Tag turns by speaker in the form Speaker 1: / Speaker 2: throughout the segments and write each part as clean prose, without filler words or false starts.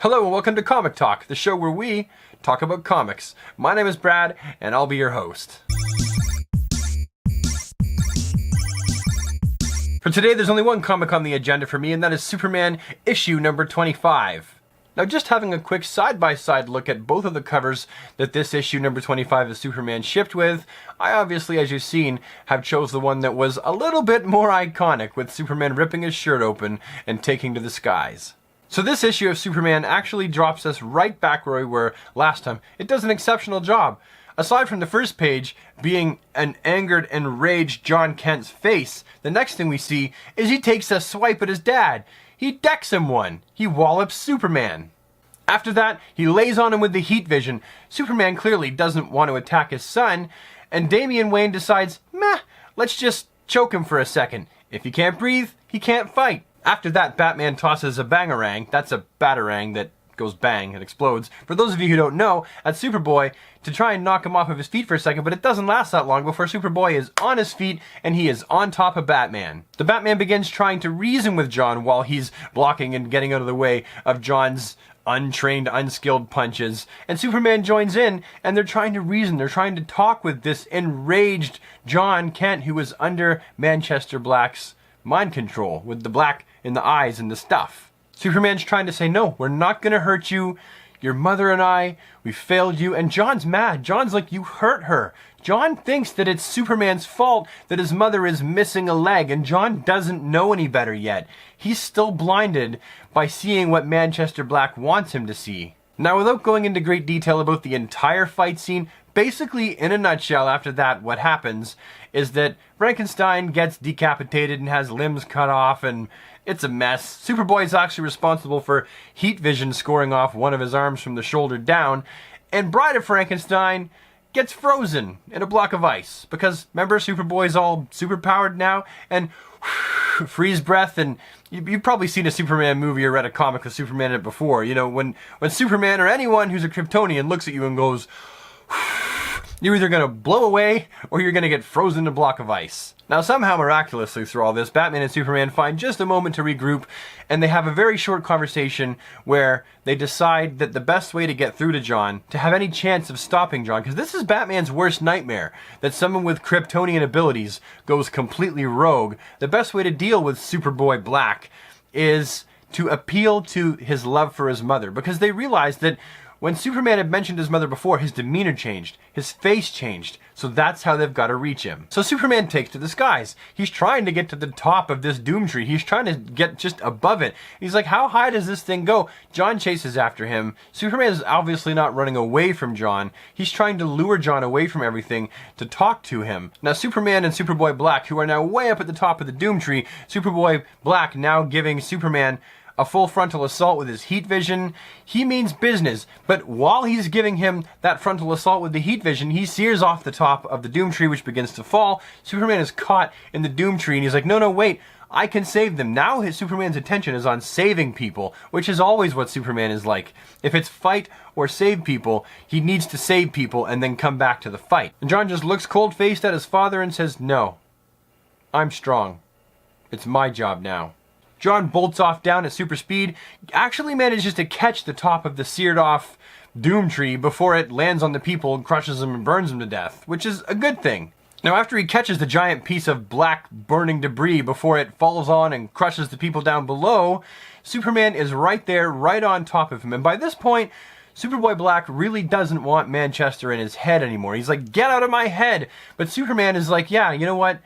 Speaker 1: Hello and welcome to Comic Talk, the show where we talk about comics. My name is Brad, and I'll be your host. For today, there's only one comic on the agenda for me, and that is Superman issue number 25. Now, just having a quick side-by-side look at both of the covers that this issue number 25 of Superman shipped with, I obviously, as you've seen, have chose the one that was a little bit more iconic, with Superman ripping his shirt open and taking to the skies. So this issue of Superman actually drops us right back where we were last time. It does an exceptional job. Aside from the first page being an angered, enraged John Kent's face, the next thing we see is he takes a swipe at his dad. He decks him one. He wallops Superman. After that, he lays on him with the heat vision. Superman clearly doesn't want to attack his son, and Damian Wayne decides, meh, let's just choke him for a second. If he can't breathe, he can't fight. After that, Batman tosses a bangarang. That's a batarang that goes bang and explodes. For those of you who don't know, at Superboy to try and knock him off of his feet for a second, but it doesn't last that long before Superboy is on his feet and he is on top of Batman. The Batman begins trying to reason with John while he's blocking and getting out of the way of John's untrained, unskilled punches, and Superman joins in, and they're trying to reason, they're trying to talk with this enraged John Kent who is under Manchester Black's mind control, with the black in the eyes and the stuff. Superman's trying to say, no, we're not gonna hurt you. Your mother and I, we failed you. And John's mad. John's like, you hurt her. John thinks that it's Superman's fault that his mother is missing a leg, and John doesn't know any better yet. He's still blinded by seeing what Manchester Black wants him to see. Now, without going into great detail about the entire fight scene, basically, in a nutshell, after that, what happens is that Frankenstein gets decapitated and has limbs cut off, and it's a mess. Superboy is actually responsible for heat vision scoring off one of his arms from the shoulder down, and Bride of Frankenstein gets frozen in a block of ice. Because, remember, Superboy's all superpowered now, and freeze breath, and you've probably seen a Superman movie or read a comic with Superman in it before. You know, when Superman or anyone who's a Kryptonian looks at you and goes, you're either going to blow away or you're going to get frozen in a block of ice. Now, somehow miraculously through all this, Batman and Superman find just a moment to regroup, and they have a very short conversation where they decide that the best way to get through to John, to have any chance of stopping John, because this is Batman's worst nightmare, that someone with Kryptonian abilities goes completely rogue. The best way to deal with Superboy Black is to appeal to his love for his mother, because they realize that when Superman had mentioned his mother before, his demeanor changed, his face changed, so that's how they've got to reach him. So Superman takes to the skies. He's trying to get to the top of this doom tree. He's trying to get just above it. He's like, how high does this thing go? John chases after him. Superman is obviously not running away from John. He's trying to lure John away from everything to talk to him. Now, Superman and Superboy Black, who are now way up at the top of the doom tree, Superboy Black now giving Superman a full frontal assault with his heat vision. He means business, but while he's giving him that frontal assault with the heat vision, he sears off the top of the doom tree, which begins to fall. Superman is caught in the doom tree, and he's like, no, wait, I can save them. Now Superman's attention is on saving people, which is always what Superman is like. If it's fight or save people, he needs to save people and then come back to the fight. And John just looks cold-faced at his father and says, no, I'm strong. It's my job now. John bolts off down at super speed, actually manages to catch the top of the seared off doom tree before it lands on the people and crushes them and burns them to death, which is a good thing. Now, after he catches the giant piece of black burning debris before it falls on and crushes the people down below, Superman is right there, right on top of him. And by this point, Superboy Black really doesn't want Manchester in his head anymore. He's like, get out of my head! But Superman is like, yeah, you know what?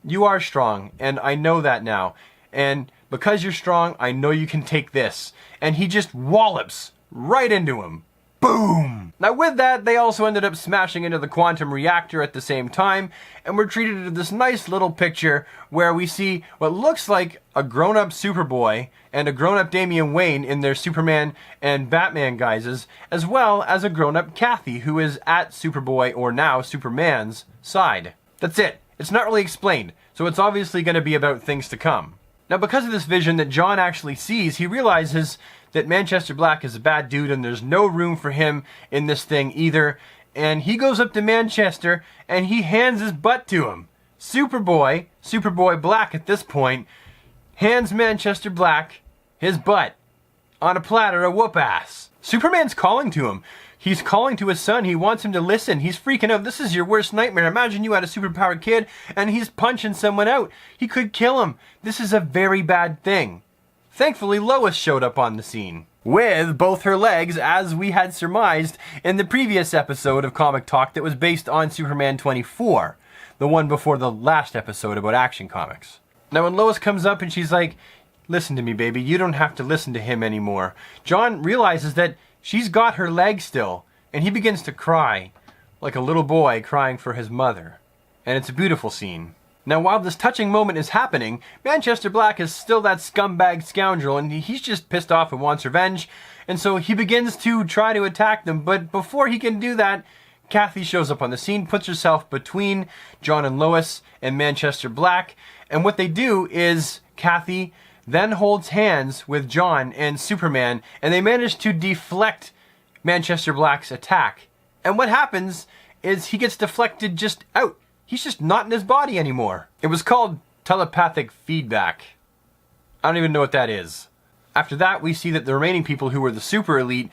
Speaker 1: You are strong, and I know that now. And because you're strong, I know you can take this. And he just wallops right into him. Boom! Now with that, they also ended up smashing into the quantum reactor at the same time, and we're treated to this nice little picture where we see what looks like a grown-up Superboy and a grown-up Damian Wayne in their Superman and Batman guises, as well as a grown-up Kathy, who is at Superboy, or now Superman's, side. That's it. It's not really explained, so it's obviously going to be about things to come. Now, because of this vision that John actually sees, he realizes that Manchester Black is a bad dude and there's no room for him in this thing either. And he goes up to Manchester and he hands his butt to him. Superboy Black at this point, hands Manchester Black his butt. on a platter of whoop ass. Superman's calling to him. He's calling to his son. He wants him to listen. He's freaking out. This is your worst nightmare. Imagine you had a superpowered kid and he's punching someone out. He could kill him. This is a very bad thing. Thankfully, Lois showed up on the scene with both her legs, as we had surmised in the previous episode of Comic Talk that was based on Superman 24, the one before the last episode about Action Comics. Now when Lois comes up and she's like, listen to me, baby, you don't have to listen to him anymore, John realizes that she's got her leg still, and he begins to cry, like a little boy crying for his mother. And it's a beautiful scene. Now, while this touching moment is happening, Manchester Black is still that scumbag scoundrel, and he's just pissed off and wants revenge, and so he begins to try to attack them, but before he can do that, Kathy shows up on the scene, puts herself between John and Lois and Manchester Black, and what they do is Kathy then holds hands with John and Superman, and they manage to deflect Manchester Black's attack. And what happens is he gets deflected just out. He's just not in his body anymore. It was called telepathic feedback. I don't even know what that is. After that, we see that the remaining people who were the super elite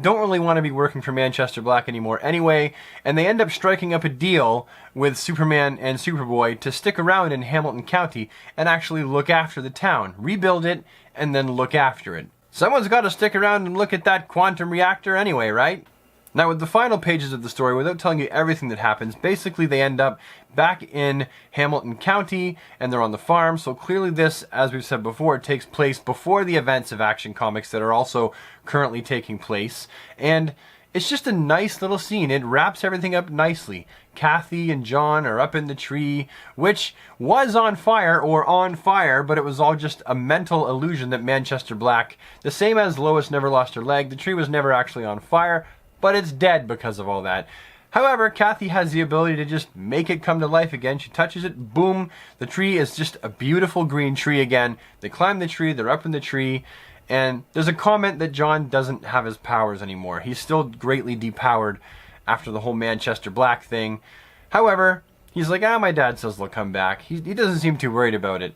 Speaker 1: don't really want to be working for Manchester Black anymore anyway, and they end up striking up a deal with Superman and Superboy to stick around in Hamilton County and actually look after the town, rebuild it, and then look after it. Someone's got to stick around and look at that quantum reactor anyway, right? Now, with the final pages of the story, without telling you everything that happens, basically they end up back in Hamilton County, and they're on the farm, so clearly this, as we've said before, takes place before the events of Action Comics that are also currently taking place, and it's just a nice little scene. It wraps everything up nicely. Kathy and John are up in the tree, which was on fire, but it was all just a mental illusion that Manchester Black, the same as Lois never lost her leg, the tree was never actually on fire, but it's dead because of all that. However, Kathy has the ability to just make it come to life again. She touches it, boom, the tree is just a beautiful green tree again. They climb the tree, they're up in the tree, and there's a comment that John doesn't have his powers anymore. He's still greatly depowered after the whole Manchester Black thing. However, he's like, my dad says they'll come back. He doesn't seem too worried about it.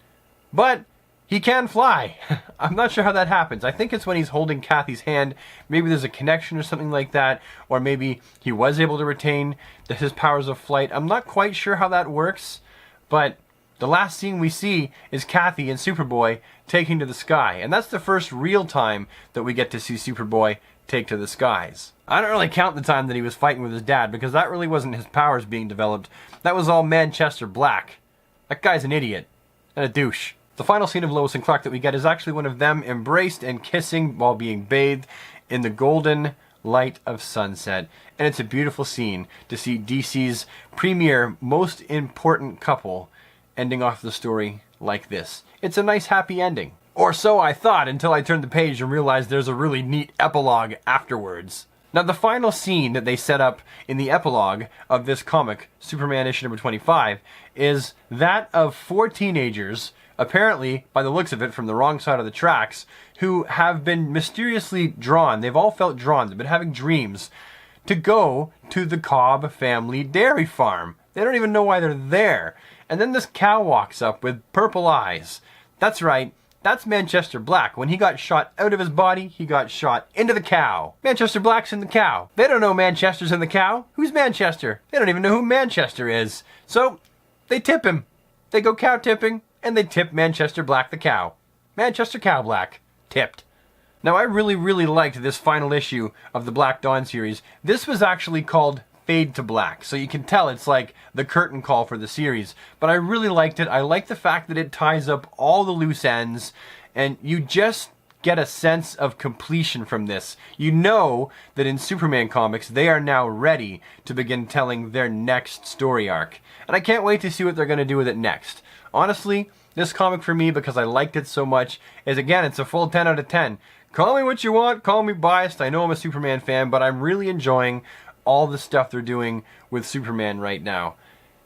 Speaker 1: But he can fly. I'm not sure how that happens. I think it's when he's holding Kathy's hand. Maybe there's a connection or something like that. Or maybe he was able to retain his powers of flight. I'm not quite sure how that works. But the last scene we see is Kathy and Superboy taking to the sky. And that's the first real time that we get to see Superboy take to the skies. I don't really count the time that he was fighting with his dad, because that really wasn't his powers being developed. That was all Manchester Black. That guy's an idiot. And a douche. The final scene of Lois and Clark that we get is actually one of them embraced and kissing while being bathed in the golden light of sunset. And it's a beautiful scene to see DC's premier, most important couple ending off the story like this. It's a nice, happy ending. Or so I thought, until I turned the page and realized there's a really neat epilogue afterwards. Now, the final scene that they set up in the epilogue of this comic, Superman issue number 25, is that of 4 teenagers, apparently, by the looks of it, from the wrong side of the tracks, who have been mysteriously drawn. They've all felt drawn. They've been having dreams to go to the Cobb family dairy farm. They don't even know why they're there. And then this cow walks up with purple eyes. That's right. That's Manchester Black. When he got shot out of his body, he got shot into the cow. Manchester Black's in the cow. They don't know Manchester's in the cow. Who's Manchester? They don't even know who Manchester is. So, they tip him. They go cow tipping, and they tip Manchester Black the cow. Manchester Cow Black. Tipped. Now, I really, really liked this final issue of the Black Dawn series. This was actually called Fade to Black, so you can tell it's like the curtain call for the series. But I really liked it. I like the fact that it ties up all the loose ends, and you just get a sense of completion from this. You know that in Superman comics, they are now ready to begin telling their next story arc. And I can't wait to see what they're going to do with it next. Honestly, this comic for me, because I liked it so much, is again, it's a full 10 out of 10. Call me what you want, call me biased, I know I'm a Superman fan, but I'm really enjoying all the stuff they're doing with Superman right now.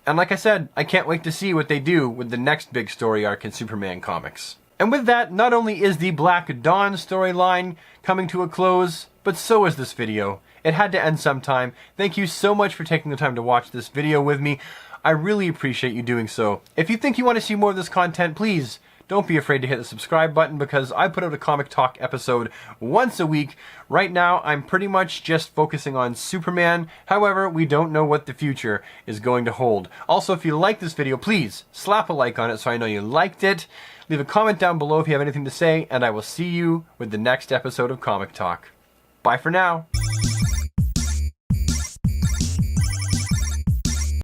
Speaker 1: And like I said, I can't wait to see what they do with the next big story arc in Superman comics. And with that, not only is the Black Dawn storyline coming to a close, but so is this video. It had to end sometime. Thank you so much for taking the time to watch this video with me. I really appreciate you doing so. If you think you want to see more of this content, please don't be afraid to hit the subscribe button because I put out a Comic Talk episode once a week. Right now, I'm pretty much just focusing on Superman. However, we don't know what the future is going to hold. Also, if you like this video, please slap a like on it so I know you liked it. Leave a comment down below if you have anything to say, and I will see you with the next episode of Comic Talk. Bye for now.